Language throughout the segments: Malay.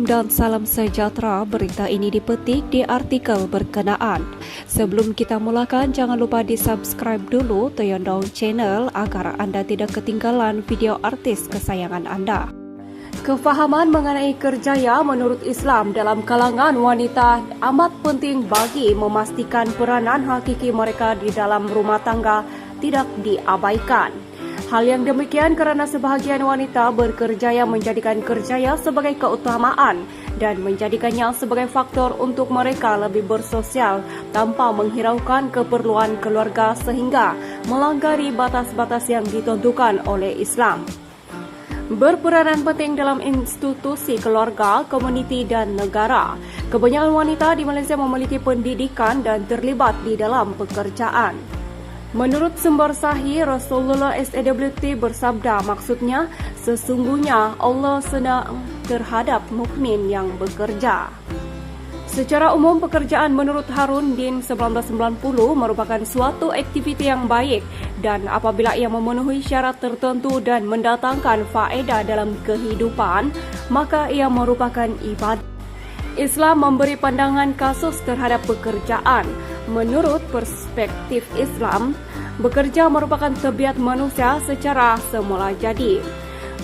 dan salam sejahtera. Berita ini dipetik di artikel berkenaan. Sebelum kita mulakan, jangan lupa di-subscribe dulu Toyondong Channel agar anda tidak ketinggalan video artis kesayangan anda. Kefahaman mengenai kerjaya menurut Islam dalam kalangan wanita amat penting bagi memastikan peranan hakiki mereka di dalam rumah tangga tidak diabaikan. Hal yang demikian karena sebahagian wanita berkerjaya menjadikan kerjaya sebagai keutamaan dan menjadikannya sebagai faktor untuk mereka lebih bersosial tanpa menghiraukan keperluan keluarga sehingga melanggari batas-batas yang ditentukan oleh Islam. Berperanan penting dalam institusi keluarga, komuniti dan negara. Kebanyakan wanita di Malaysia memiliki pendidikan dan terlibat di dalam pekerjaan. Menurut sumber sahih, Rasulullah SAW bersabda, maksudnya sesungguhnya Allah senang terhadap mukmin yang bekerja. Secara umum, pekerjaan menurut Harun Din 1990 merupakan suatu aktiviti yang baik dan apabila ia memenuhi syarat tertentu dan mendatangkan faedah dalam kehidupan, maka ia merupakan ibadah. Islam memberi pandangan kasus terhadap pekerjaan. Menurut perspektif Islam, bekerja merupakan tabiat manusia secara semula jadi.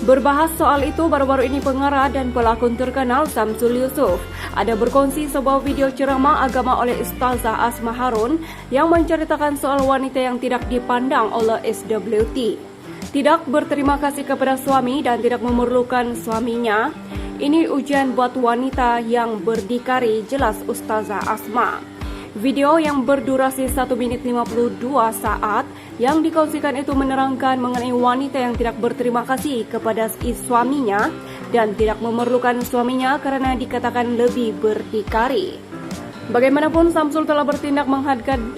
Berbahas soal itu, baru-baru ini pengarah dan pelakon terkenal Samsul Yusof ada berkongsi sebuah video ceramah agama oleh Ustazah Asma Harun yang menceritakan soal wanita yang tidak dipandang oleh SWT. Tidak berterima kasih kepada suami dan tidak memerlukan suaminya. Ini ujian buat wanita yang berdikari, jelas Ustazah Asma. Video yang berdurasi 1 minit 52 saat yang dikongsikan itu menerangkan mengenai wanita yang tidak berterima kasih kepada suaminya dan tidak memerlukan suaminya karena dikatakan lebih berdikari. Bagaimanapun, Samsul telah bertindak menghadapkan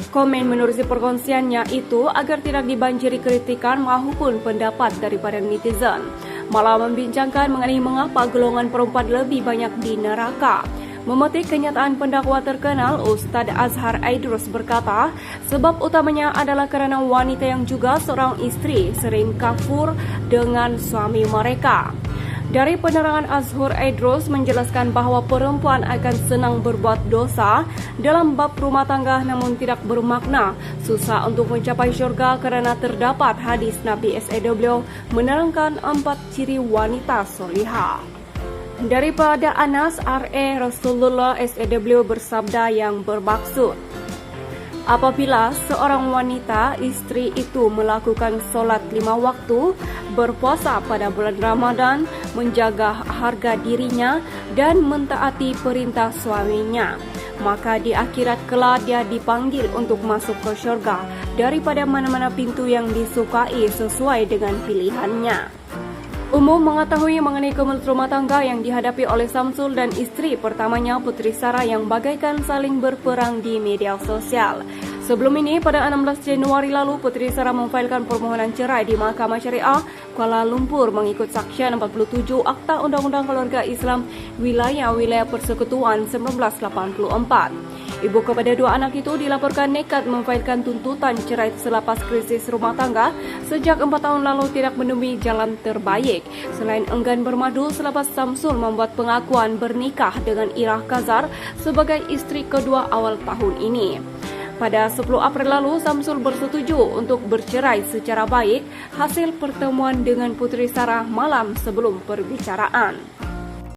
komen menerusi perkongsiannya itu agar tidak dibanjiri kritikan maupun pendapat daripada netizen. Malah membincangkan mengenai mengapa golongan perempuan lebih banyak di neraka. Memetik kenyataan pendakwa terkenal, Ustaz Azhar Aidrus berkata, sebab utamanya adalah kerana wanita yang juga seorang istri sering kafur dengan suami mereka. Dari penerangan Azhar Aidrus menjelaskan bahawa perempuan akan senang berbuat dosa dalam bab rumah tangga namun tidak bermakna susah untuk mencapai syurga kerana terdapat hadis Nabi SAW menerangkan 4 ciri wanita solihah. Daripada Anas R.A. Rasulullah SAW bersabda yang bermaksud, apabila seorang wanita istri itu melakukan solat 5 waktu, berpuasa pada bulan Ramadan, menjaga harga dirinya dan mentaati perintah suaminya, maka di akhirat kelak dia dipanggil untuk masuk ke syurga daripada mana-mana pintu yang disukai sesuai dengan pilihannya. Umum mengetahui mengenai kemelut rumah tangga yang dihadapi oleh Samsul dan isteri pertamanya Puteri Sarah yang bagaikan saling berperang di media sosial. Sebelum ini, pada 16 Januari lalu, Puteri Sarah memfailkan permohonan cerai di Mahkamah Syariah Kuala Lumpur mengikut Saksian 47 Akta Undang-Undang Keluarga Islam Wilayah-Wilayah Persekutuan 1984. Ibu kepada 2 anak itu dilaporkan nekat memfailkan tuntutan cerai selepas krisis rumah tangga sejak 4 tahun lalu tidak menemui jalan terbaik. Selain enggan bermadu selepas Samsul membuat pengakuan bernikah dengan Irah Kazar sebagai isteri kedua awal tahun ini. Pada 10 April lalu, Samsul bersetuju untuk bercerai secara baik hasil pertemuan dengan Puteri Sarah malam sebelum perbicaraan.